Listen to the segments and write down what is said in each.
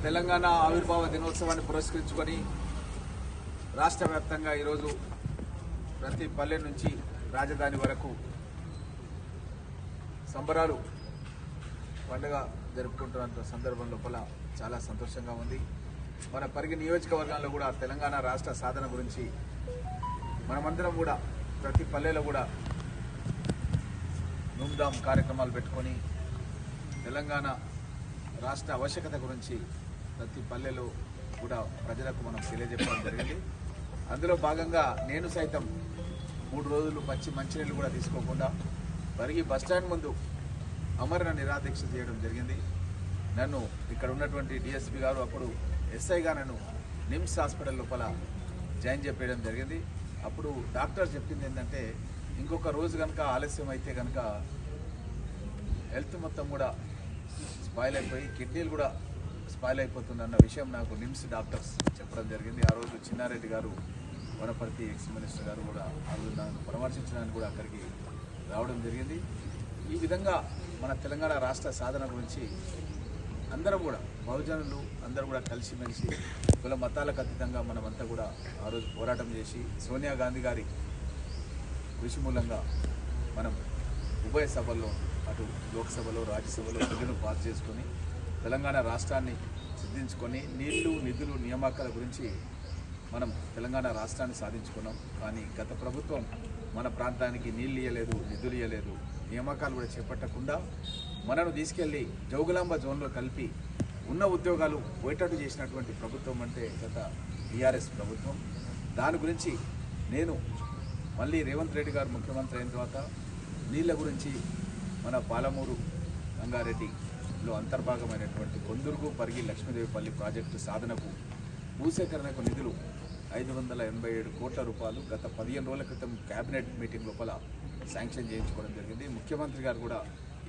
తెలంగాణ ఆవిర్భావ దినోత్సవాన్ని పురస్కరించుకొని రాష్ట్ర వ్యాప్తంగా ఈరోజు ప్రతి పల్లె నుంచి రాజధాని వరకు సంబరాలు పండుగ జరుపుకుంటున్న సందర్భం లోపల చాలా సంతోషంగా ఉంది. మన పరిగి నియోజకవర్గంలో కూడా తెలంగాణ రాష్ట్ర సాధన గురించి మనమందరం కూడా ప్రతి పల్లెలో కూడా ధూమ్ధామ్ కార్యక్రమాలు పెట్టుకొని తెలంగాణ రాష్ట్ర ఆవశ్యకత గురించి ప్రతి పల్లెలో కూడా ప్రజలకు మనం తెలియజెప్పడం జరిగింది. అందులో భాగంగా నేను సైతం 3 రోజులు మంచినీళ్ళు కూడా తీసుకోకుండా పరిగి బస్టాండ్ ముందు అమరణ నిరాదీక్ష చేయడం జరిగింది. నన్ను ఇక్కడ ఉన్నటువంటి డిఎస్పీ గారు అప్పుడు ఎస్ఐగా నన్ను నిమ్స్ హాస్పిటల్ లోపల జాయిన్ చేయడం జరిగింది. అప్పుడు డాక్టర్ చెప్పింది ఏంటంటే ఇంకొక రోజు కనుక ఆలస్యం అయితే కనుక హెల్త్ మొత్తం కూడా స్పాయిల్ అయిపోయి కిడ్నీలు కూడా స్పాయిల్ అయిపోతుందన్న విషయం నాకు నిమ్స్ డాక్టర్స్ చెప్పడం జరిగింది. ఆ రోజు చిన్నారెడ్డి గారు వనపర్తి ఎక్స్ మినిస్టర్ గారు కూడా ఆ రోజు నన్ను పరామర్శించడానికి కూడా అక్కడికి రావడం జరిగింది. ఈ విధంగా మన తెలంగాణ రాష్ట్ర సాధన గురించి అందరం కూడా బహుజనులు అందరూ కూడా కలిసిమెలిసి కుల మతాలకు అతీతంగా మనమంతా కూడా ఆ రోజు పోరాటం చేసి సోనియా గాంధీ గారి కృషి మూలంగా మనం ఉభయ సభల్లో అటు లోక్సభలో రాజ్యసభలో బిల్లును పాస్ చేసుకొని తెలంగాణ రాష్ట్రాన్ని సిద్ధించుకొని నీళ్లు నిధులు నియామకాల గురించి మనం తెలంగాణ రాష్ట్రాన్ని సాధించుకున్నాం. కానీ గత ప్రభుత్వం మన ప్రాంతానికి నీళ్ళు ఇవ్వలేదు, నిధులు ఇవ్వలేదు, నియామకాలు కూడా చేపట్టకుండా మనను తీసుకెళ్లి జోగులాంబ జోన్లో కలిపి ఉన్న ఉద్యోగాలు పోయేటట్టు చేసినటువంటి ప్రభుత్వం అంటే గత టీఆర్ఎస్ ప్రభుత్వం. దాని గురించి నేను మళ్ళీ రేవంత్ రెడ్డి గారు ముఖ్యమంత్రి అయిన తర్వాత నీళ్ళ గురించి మన పాలమూరు రంగారెడ్డిలో అంతర్భాగమైనటువంటి కొందుర్గు పరిగి లక్ష్మీదేవిపల్లి ప్రాజెక్టు సాధనకు భూసేకరణకు నిధులు 587 కోట్ల రూపాయలు గత 15 రోజుల క్రితం క్యాబినెట్ మీటింగ్ లోపల శాంక్షన్ చేయించుకోవడం జరిగింది. ముఖ్యమంత్రి గారు కూడా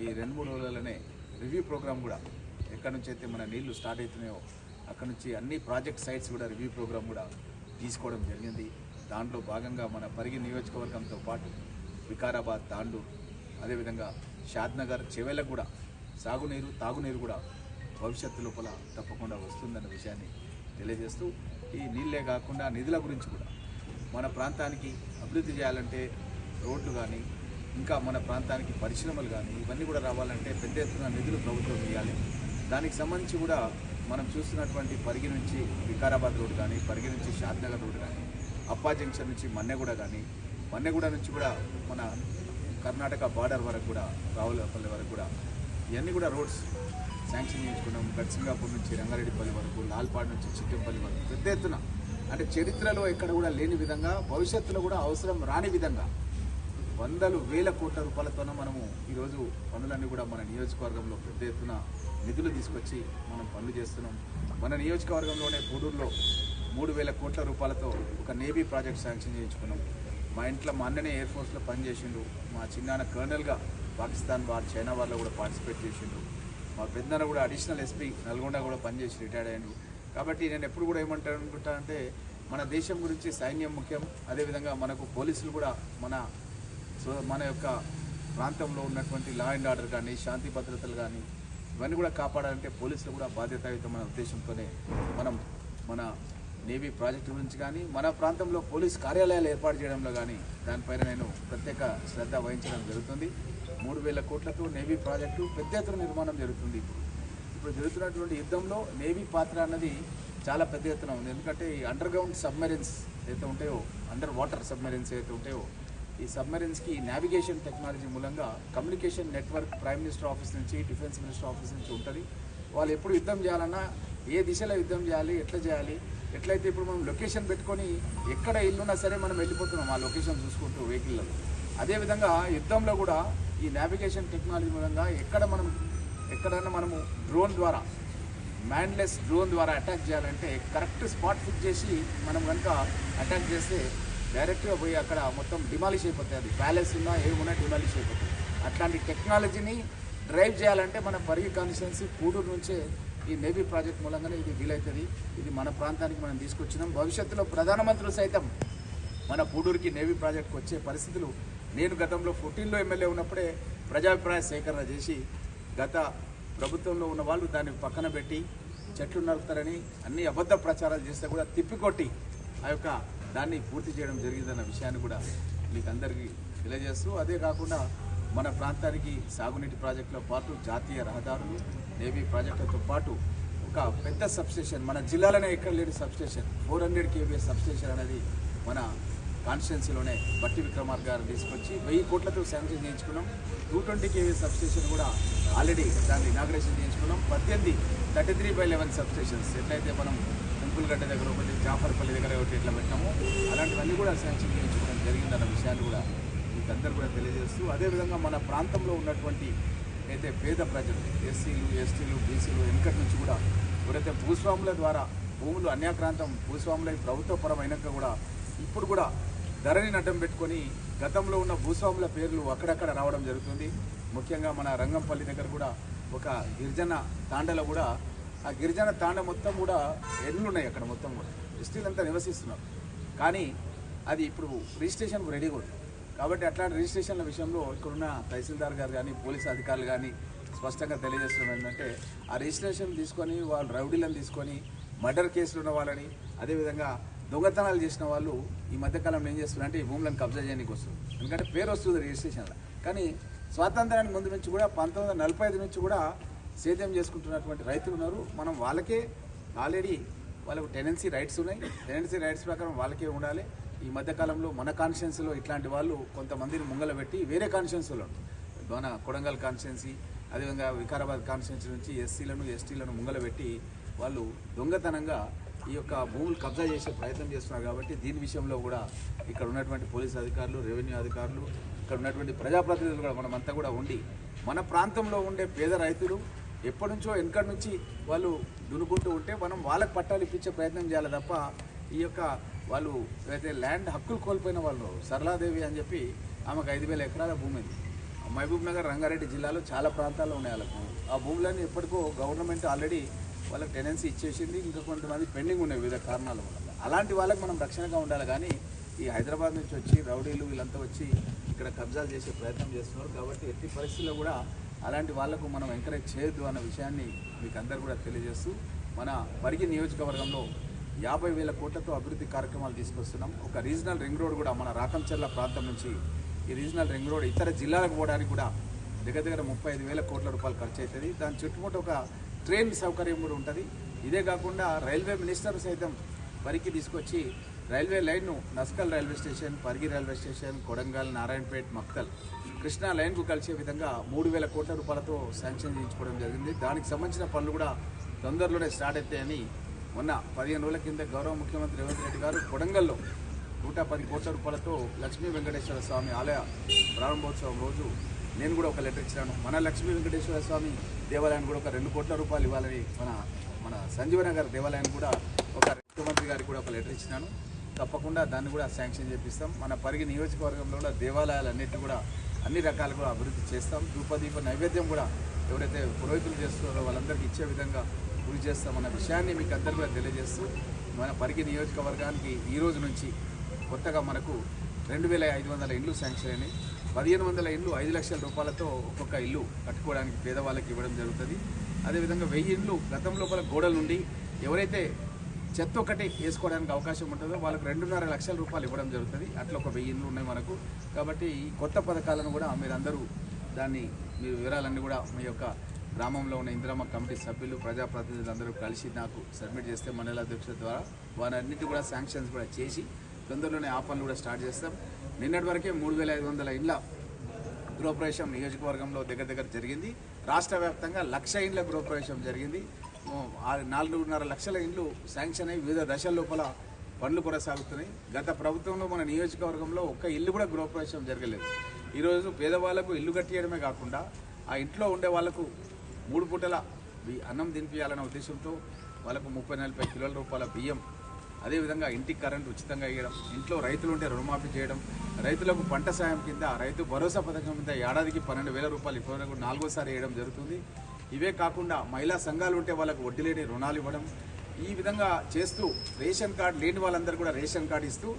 ఈ 2-3 రోజులనే రివ్యూ ప్రోగ్రామ్ కూడా ఎక్కడి నుంచి అయితే మన నీళ్లు స్టార్ట్ అవుతున్నాయో అక్కడ నుంచి అన్ని ప్రాజెక్ట్ సైట్స్ కూడా రివ్యూ ప్రోగ్రామ్ కూడా తీసుకోవడం జరిగింది. దాంట్లో భాగంగా మన పరిగి నియోజకవర్గంతో పాటు వికారాబాద్, తాండూరు, అదేవిధంగా షాద్నగర్, చెవెలకు కూడా సాగునీరు తాగునీరు కూడా భవిష్యత్తు లోపల తప్పకుండా వస్తుందన్న విషయాన్ని తెలియజేస్తూ ఈ నీళ్ళే కాకుండా నిధుల గురించి కూడా మన ప్రాంతానికి అభివృద్ధి చేయాలంటే రోడ్లు కానీ ఇంకా మన ప్రాంతానికి పరిశ్రమలు కానీ ఇవన్నీ కూడా రావాలంటే పెద్ద ఎత్తున నిధులు ప్రభుత్వం ఇవ్వాలి. దానికి సంబంధించి కూడా మనం చూస్తున్నటువంటి పరిగి నుంచి వికారాబాద్ రోడ్ కానీ, పరిగి నుంచి షాద్నగర్ రోడ్ కానీ, అప్పా జంక్షన్ నుంచి మన్నెగూడ కానీ, మన్నెగూడ నుంచి కూడా మన కర్ణాటక బార్డర్ వరకు కూడా రావులపల్లి వరకు కూడా ఇవన్నీ కూడా రోడ్స్ శాంక్షన్ చేయించుకున్నాం. గడ్సింగాపూర్ నుంచి రంగారెడ్డిపల్లి వరకు, లాల్పాడ్ నుంచి చిట్టంపల్లి వరకు పెద్ద ఎత్తున అంటే చరిత్రలో ఎక్కడ కూడా లేని విధంగా భవిష్యత్తులో కూడా అవసరం రాని విధంగా వందలు వేల కోట్ల రూపాయలతోనే మనము ఈరోజు పనులన్నీ కూడా మన నియోజకవర్గంలో పెద్ద ఎత్తున నిధులు తీసుకొచ్చి మనం పనులు చేస్తున్నాం. మన నియోజకవర్గంలోనే పూడూరులో 3,000 కోట్ల రూపాయలతో ఒక నేవీ ప్రాజెక్ట్ శాంక్షన్ చేయించుకున్నాం. మా ఇంట్లో మా అన్ననే ఎయిర్ ఫోర్స్లో పనిచేసిండు, మా చిన్నాన్న కర్నల్గా పాకిస్తాన్ వార్, చైనా వార్లో కూడా పార్టిసిపేట్ చేసిండు, మా పెద్దన్న కూడా అడిషనల్ ఎస్పీ నల్గొండ కూడా పనిచేసి రిటైర్డ్ అయ్యాడు. కాబట్టి నేను ఎప్పుడు కూడా ఏమంటాను అంటే మన దేశం గురించి సైన్యం ముఖ్యం, అదేవిధంగా మనకు పోలీసులు కూడా మన యొక్క ప్రాంతంలో ఉన్నటువంటి లా అండ్ ఆర్డర్ కానీ, శాంతి భద్రతలు కానీ ఇవన్నీ కూడా కాపాడాలంటే పోలీసులు కూడా బాధ్యతాయుతమైన ఉద్దేశంతోనే మనం మన నేవీ ప్రాజెక్టు గురించి కానీ, మన ప్రాంతంలో పోలీస్ కార్యాలయాలు ఏర్పాటు చేయడంలో కానీ దానిపైన నేను ప్రత్యేక శ్రద్ధ వహించడం జరుగుతుంది. 3,000 కోట్లతో నేవీ ప్రాజెక్టు పెద్ద ఎత్తున నిర్మాణం జరుగుతుంది. ఇప్పుడు జరుగుతున్నటువంటి యుద్ధంలో నేవీ పాత్ర అన్నది చాలా పెద్ద ఎత్తున ఉంది. ఎందుకంటే ఈ అండర్ గ్రౌండ్ సబ్మెరీన్స్ ఏదైతే ఉంటాయో, అండర్ వాటర్ సబ్మెరీన్స్ ఏదైతే ఉంటాయో, ఈ సబ్మెరీన్స్కి నావిగేషన్ టెక్నాలజీ మూలంగా communication network prime minister office నుంచి, డిఫెన్స్ మినిస్టర్ ఆఫీస్ నుంచి ఉంటుంది. వాళ్ళు ఎప్పుడు యుద్ధం చేయాలన్నా ఏ దిశలో యుద్ధం చేయాలి, ఎట్లా చేయాలి, ఎట్లయితే ఇప్పుడు మనం లొకేషన్ పెట్టుకొని ఎక్కడ ఇల్లున్నా సరే మనం వెళ్ళిపోతున్నాం ఆ లొకేషన్ చూసుకుంటూ వెహికల్లో. అదేవిధంగా యుద్ధంలో కూడా ఈ నావిగేషన్ టెక్నాలజీ మూలంగా ఎక్కడైనా మనము డ్రోన్ ద్వారా, మ్యాన్లెస్ డ్రోన్ ద్వారా అటాక్ చేయాలంటే కరెక్ట్ స్పాట్ ఫిక్స్ చేసి మనం కనుక అటాక్ చేస్తే డైరెక్ట్గా పోయి అక్కడ మొత్తం డిమాలిష్ అయిపోతాయి. అది ప్యాలెస్ ఉన్నా ఏమున్నా డిమాలిష్ అయిపోతుంది. అట్లాంటి టెక్నాలజీని డ్రైవ్ చేయాలంటే మన పరిగి కాన్స్టిట్యున్సీ పూడూరు నుంచే ఈ నేవీ ప్రాజెక్ట్ మూలంగానే ఇది వీలవుతుంది. ఇది మన ప్రాంతానికి మనం తీసుకొచ్చినాం. భవిష్యత్తులో ప్రధానమంత్రులు సైతం మన పూడూరుకి నేవీ ప్రాజెక్ట్కి వచ్చే పరిస్థితులు నేను గతంలో 14లో ఎమ్మెల్యే ఉన్నప్పుడే ప్రజాభిప్రాయ సేకరణ చేసి గత ప్రభుత్వంలో ఉన్న వాళ్ళు దాన్ని పక్కన పెట్టి చెట్లు నరుకుతారని అన్ని అబద్ధ ప్రచారాలు చేస్తే కూడా తిప్పికొట్టి ఆ యొక్క దాన్ని పూర్తి చేయడం జరిగిందన్న విషయాన్ని కూడా మీకు అందరికీ తెలియజేస్తూ, అదే కాకుండా మన ప్రాంతానికి సాగునీటి ప్రాజెక్టుతో పాటు జాతీయ రహదారులు, నేవీ ప్రాజెక్టులతో పాటు ఒక పెద్ద సబ్స్టేషన్ మన జిల్లాలోనే ఎక్కడ లేని సబ్స్టేషన్ 400 kVA సబ్స్టేషన్ అనేది మన కాన్స్టిట్యున్సీలోనే బట్టి విక్రమార్క గారు తీసుకొచ్చి 1000 కోట్లతో శాంక్షన్ చేయించుకున్నాం. 220 kVA సబ్స్టేషన్ కూడా ఆల్రెడీ దాన్ని ఇనాగ్రేషన్ చేయించుకున్నాం. 18 33/11 సబ్స్టేషన్స్ ఎట్లయితే మనం కుంకులగడ్డ దగ్గర ఒకటి, జాఫర్పల్లి దగ్గర ఒకటి ఎట్లా పెట్టినామో అలాంటివన్నీ కూడా శాంక్షన్ చేయించుకోవడం జరిగిందన్న విషయాన్ని కూడా మీకు అందరూ కూడా తెలియజేస్తూ, అదేవిధంగా మన ప్రాంతంలో ఉన్నటువంటి అయితే పేద ప్రజలు ఎస్సీలు, ఎస్టీలు, బీసీలు వెనకటి నుంచి కూడా ఎవరైతే భూస్వాముల ద్వారా భూములు అన్యాక్రాంతం భూస్వాముల ప్రభుత్వపరమైనాక కూడా ఇప్పుడు కూడా ధరణిని అడ్డం పెట్టుకొని గతంలో ఉన్న భూస్వాముల పేర్లు అక్కడక్కడ రావడం జరుగుతుంది. ముఖ్యంగా మన రంగంపల్లి దగ్గర కూడా ఒక గిరిజన తాండలో కూడా ఆ గిరిజన తాండ మొత్తం కూడా ఎన్నులు ఉన్నాయి, అక్కడ మొత్తం కూడా ఎస్టీలంతా నివసిస్తున్నారు. కానీ అది ఇప్పుడు రిజిస్ట్రేషన్కు రెడీగా ఉంది. కాబట్టి అట్లాంటి రిజిస్ట్రేషన్ల విషయంలో ఇక్కడున్న తహసీల్దార్ గారు కానీ పోలీసు అధికారులు కానీ స్పష్టంగా తెలియజేస్తున్నాం ఏంటంటే, ఆ రిజిస్ట్రేషన్ తీసుకొని వాళ్ళు రౌడీలను తీసుకొని మర్డర్ కేసులు ఉన్న వాళ్ళని, అదేవిధంగా దొంగతనాలు చేసిన వాళ్ళు ఈ మధ్యకాలంలో ఏం చేస్తున్నారంటే ఈ భూములను కబ్జా చేయడానికి వస్తుంది. ఎందుకంటే పేరు వస్తుంది రిజిస్ట్రేషన్లో. కానీ స్వాతంత్రానికి ముందు నుంచి కూడా 1945 నుంచి కూడా సేద్యం చేసుకుంటున్నటువంటి రైతులు ఉన్నారు. మనం వాళ్ళకే ఆల్రెడీ వాళ్ళకు టెనెన్సీ రైట్స్ ఉన్నాయి. టెనెన్సీ రైట్స్ ప్రకారం వాళ్ళకే ఉండాలి. ఈ మధ్యకాలంలో మన కాన్స్టిట్యున్సీలో ఇట్లాంటి వాళ్ళు కొంతమందిని ముంగల పెట్టి వేరే కాన్స్టిట్యున్సీలో మన కొడంగల్ కాన్స్టిట్యున్సీ, అదేవిధంగా వికారాబాద్ కాన్స్టిట్యున్సీ నుంచి ఎస్సీలను, ఎస్టీలను ముంగల పెట్టి వాళ్ళు దొంగతనంగా ఈ యొక్క భూములు కబ్జా చేసే ప్రయత్నం చేస్తున్నారు. కాబట్టి దీని విషయంలో కూడా ఇక్కడ ఉన్నటువంటి పోలీసు అధికారులు, రెవెన్యూ అధికారులు, ఇక్కడ ఉన్నటువంటి ప్రజాప్రతినిధులు కూడా మనమంతా కూడా ఉండి మన ప్రాంతంలో ఉండే పేద రైతులు ఎప్పటి నుంచో వెనకటి నుంచి వాళ్ళు దున్నుకుంటూ ఉంటే మనం వాళ్ళకి పట్టాలు ఇప్పించే ప్రయత్నం చేయాలి తప్ప ఈ యొక్క వాళ్ళు ఏదైతే ల్యాండ్ హక్కులు కోల్పోయిన వాళ్ళు సరళాదేవి అని చెప్పి ఆమెకు 5,000 ఎకరాల భూమి ఉంది. మహబూబ్ నగర్, రంగారెడ్డి జిల్లాలో చాలా ప్రాంతాల్లో ఉన్నాయి వాళ్ళకు. ఆ భూములన్నీ ఎప్పటికో గవర్నమెంట్ ఆల్రెడీ వాళ్ళకి టెనెన్సీ ఇచ్చేసింది. ఇంకా కొంతమంది పెండింగ్ ఉన్నాయి వివిధ కారణాల వల్ల. అలాంటి వాళ్ళకి మనం రక్షణగా ఉండాలి. కానీ ఈ హైదరాబాద్ నుంచి వచ్చి రౌడీలు వీళ్ళంతా వచ్చి ఇక్కడ కబ్జాలు చేసే ప్రయత్నం చేస్తున్నారు. కాబట్టి ఎట్టి పరిస్థితుల్లో కూడా అలాంటి వాళ్లకు మనం ఎంకరేజ్ చేయొద్దు అన్న విషయాన్ని మీకు అందరూ కూడా తెలియజేస్తూ, మన పరిగి నియోజకవర్గంలో 50,000 కోట్లతో అభివృద్ధి కార్యక్రమాలు తీసుకొస్తున్నాం. ఒక రీజనల్ రింగ్ రోడ్ కూడా మన రాకంచర్ల ప్రాంతం నుంచి ఈ రీజనల్ రింగ్ రోడ్ ఇతర జిల్లాలకు పోవడానికి కూడా దగ్గర 35,000 కోట్ల రూపాయలు ఖర్చు అవుతుంది. దాని చుట్టుముట్టు ఒక ట్రైన్ సౌకర్యం కూడా ఉంటుంది. ఇదే కాకుండా రైల్వే మినిస్టర్ సైతం పరిగి తీసుకొచ్చి రైల్వే లైన్ను Naskal railway station, Parigi railway station, Kodangal, Narayanpet, Makthal, Krishna లైన్కు కలిసే విధంగా 3,000 కోట్ల రూపాయలతో శాంక్షన్ చేయించుకోవడం జరిగింది. దానికి సంబంధించిన పనులు కూడా తొందరలోనే స్టార్ట్ అవుతాయని మొన్న 15 రోజుల కింద గౌరవ ముఖ్యమంత్రి రేవంత్ రెడ్డి గారు కొడంగల్లో 110 కోట్ల రూపాయలతో లక్ష్మీ వెంకటేశ్వర స్వామి ఆలయ ప్రారంభోత్సవం రోజు నేను కూడా ఒక లెటర్ ఇచ్చాను. మన లక్ష్మీ వెంకటేశ్వర స్వామి దేవాలయానికి కూడా ఒక 2 కోట్ల రూపాయలు ఇవ్వాలని మన సంజీవనగర్ దేవాలయానికి కూడా ఒక ముఖ్యమంత్రి గారికి కూడా ఒక లెటర్ ఇచ్చినాను. తప్పకుండా దాన్ని కూడా శాంక్షన్ చేపిస్తాం. మన పరిగి నియోజకవర్గంలో కూడా దేవాలయాలన్నింటినీ కూడా అన్ని రకాలు కూడా అభివృద్ధి చేస్తాం. ధూపదీప నైవేద్యం కూడా ఎవరైతే పురోహితులు చేస్తున్నారో వాళ్ళందరికీ ఇచ్చే విధంగా కృషి చేస్తామన్న విషయాన్ని మీకు అందరూ కూడా తెలియజేస్తూ, మన పరిగి నియోజకవర్గానికి ఈ రోజు నుంచి కొత్తగా మనకు 2,500 ఇండ్లు శాంక్షన్ అయినాయి. 1,500 ఇండ్లు 5 లక్షల రూపాయలతో ఒక్కొక్క ఇల్లు కట్టుకోవడానికి పేదవాళ్ళకి ఇవ్వడం జరుగుతుంది. అదేవిధంగా 1000 ఇండ్లు గతం లోపల గోడల నుండి ఎవరైతే చెత్త ఒకటి వేసుకోవడానికి అవకాశం ఉంటుందో వాళ్ళకు 2.5 లక్షల రూపాయలు ఇవ్వడం జరుగుతుంది. అట్లా ఒక 1000 ఇండ్లు ఉన్నాయి మనకు. కాబట్టి ఈ కొత్త పథకాలను కూడా మీరందరూ దాన్ని మీ వివరాలన్నీ కూడా మీ యొక్క గ్రామంలో ఉన్న ఇందిరమ్మ కమిటీ సభ్యులు, ప్రజాప్రతినిధులు అందరూ కలిసి నాకు సబ్మిట్ చేస్తే మండల అధ్యక్షుల ద్వారా వారన్నిటి కూడా శాంక్షన్స్ కూడా చేసి తొందరలోనే ఆ పనులు కూడా స్టార్ట్ చేస్తాం. నిన్నటి వరకే 3,500 ఇండ్ల గృహప్రవేశం నియోజకవర్గంలో దగ్గర జరిగింది. రాష్ట్ర వ్యాప్తంగా 1,00,000 ఇండ్ల గృహప్రవేశం జరిగింది. 4.5 లక్షల ఇండ్లు శాంక్షన్ అయ్యి వివిధ దశల లోపల పనులు కొనసాగుతున్నాయి. గత ప్రభుత్వంలో మన నియోజకవర్గంలో ఒక్క ఇల్లు కూడా గృహప్రవేశం జరగలేదు. ఈరోజు పేదవాళ్లకు ఇల్లు కట్టియడమే కాకుండా ఆ ఇంట్లో ఉండే వాళ్లకు 3 పూటల అన్నం తినిపించాలనే ఉద్దేశంతో వాళ్ళకు 30-40 కిలోల రూపాయల బియ్యం, అదేవిధంగా ఇంటికి కరెంటు ఉచితంగా ఇవ్వడం, ఇంట్లో రైతులు ఉంటే రుణమాఫీ చేయడం, రైతులకు పంట సాయం కింద రైతు భరోసా పథకం కింద ఏడాదికి 12,000 రూపాయలు ఇప్పటివరకు 4వ ఏయడం జరుగుతుంది. ఇవే కాకుండా మహిళా సంఘాలు ఉంటే వాళ్ళకు వడ్డీ లేని రుణాలు ఇవ్వడం, ఈ విధంగా చేస్తూ రేషన్ కార్డు లేని వాళ్ళందరూ కూడా రేషన్ కార్డు ఇస్తూ,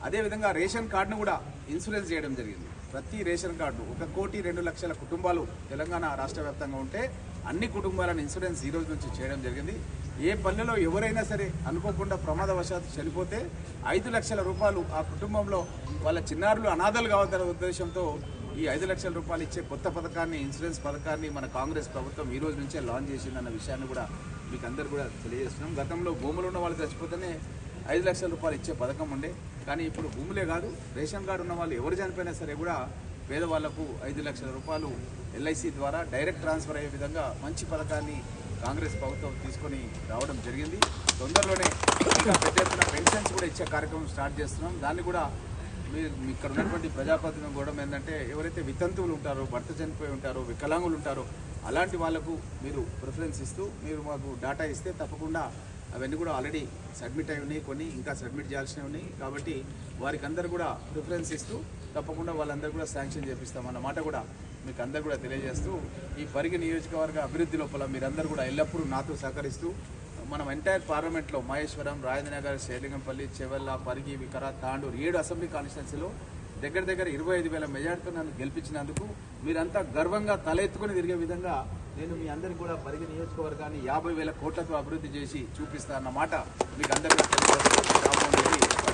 అదేవిధంగా రేషన్ కార్డును కూడా ఇన్సూరెన్స్ చేయడం జరిగింది. ప్రతి రేషన్ కార్డు 1,02,00,000 కుటుంబాలు తెలంగాణ రాష్ట్ర వ్యాప్తంగా ఉంటే అన్ని కుటుంబాలను ఇన్సూరెన్స్ ఈ రోజు నుంచి చేయడం జరిగింది. ఏ పల్లెలో ఎవరైనా సరే అనుకోకుండా ప్రమాదవశాత్తు చనిపోతే 5 లక్షల రూపాయలు ఆ కుటుంబంలో వాళ్ళ చిన్నారులు అనాథలు కావద్దనే ఉద్దేశంతో ఈ 5 లక్షల రూపాయలు ఇచ్చే కొత్త పథకాన్ని, ఇన్సూరెన్స్ పథకాన్ని మన కాంగ్రెస్ ప్రభుత్వం ఈ రోజు నుంచే లాంచ్ చేసిందన్న విషయాన్ని కూడా మీకు అందరు కూడా తెలియజేస్తున్నాం. గతంలో భూములు ఉన్న వాళ్ళు చచ్చిపోతేనే 5 లక్షల రూపాయలు ఇచ్చే పథకం ఉండే, కానీ ఇప్పుడు భూములే కాదు రేషన్ కార్డు ఉన్న వాళ్ళు ఎవరు చనిపోయినా సరే కూడా పేదవాళ్లకు 5 లక్షల రూపాయలు ఎల్ఐసి ద్వారా డైరెక్ట్ ట్రాన్స్ఫర్ అయ్యే విధంగా మంచి పథకాన్ని కాంగ్రెస్ ప్రభుత్వం తీసుకొని రావడం జరిగింది. తొందరలోనే ఇంకా పెద్ద ఎత్తున పెన్షన్స్ కూడా ఇచ్చే కార్యక్రమం స్టార్ట్ చేస్తున్నాం. దాన్ని కూడా మీరు ఇక్కడ ఉన్నటువంటి ప్రజాప్రతినిధులు కూడా ఏంటంటే ఎవరైతే వితంతువులు ఉంటారో, భర్త చనిపోయి ఉంటారో, వికలాంగులు ఉంటారో అలాంటి వాళ్లకు మీరు ప్రిఫరెన్స్ ఇస్తూ మీరు మాకు డేటా ఇస్తే తప్పకుండా అవన్నీ కూడా ఆల్రెడీ సబ్మిట్ అయి ఉన్నాయి, కొన్ని ఇంకా సబ్మిట్ చేయాల్సినవి ఉన్నాయి. కాబట్టి వారికి అందరు కూడా ప్రిఫరెన్స్ ఇస్తూ తప్పకుండా వాళ్ళందరూ కూడా శాంక్షన్ చేపిస్తామన్న మాట కూడా మీకు అందరు కూడా తెలియజేస్తూ ఈ పరిగి నియోజకవర్గ అభివృద్ధి లోపల మీరందరూ కూడా ఎల్లప్పుడూ నాతో సహకరిస్తూ మనం ఎంటైర్ పార్లమెంట్లో మహేశ్వరం, రాజేంద్రనగర్, శేలింగంపల్లి, చెవెల్ల, పరిగి, వికారాబాద్, తాండూరు 7 అసెంబ్లీ కాన్స్టిట్యున్సీలో దగ్గర 25,000 మెజార్టీతో నన్ను గెలిపించినందుకు మీరంతా గర్వంగా తల ఎత్తుకుని తిరిగే విధంగా నేను మీ అందరికీ కూడా పరిగి నియోజకవర్గాన్ని 50,000 కోట్లతో అభివృద్ధి చేసి చూపిస్తా అన్న మాట మీకు అందరికీ తెలియజేస్తూ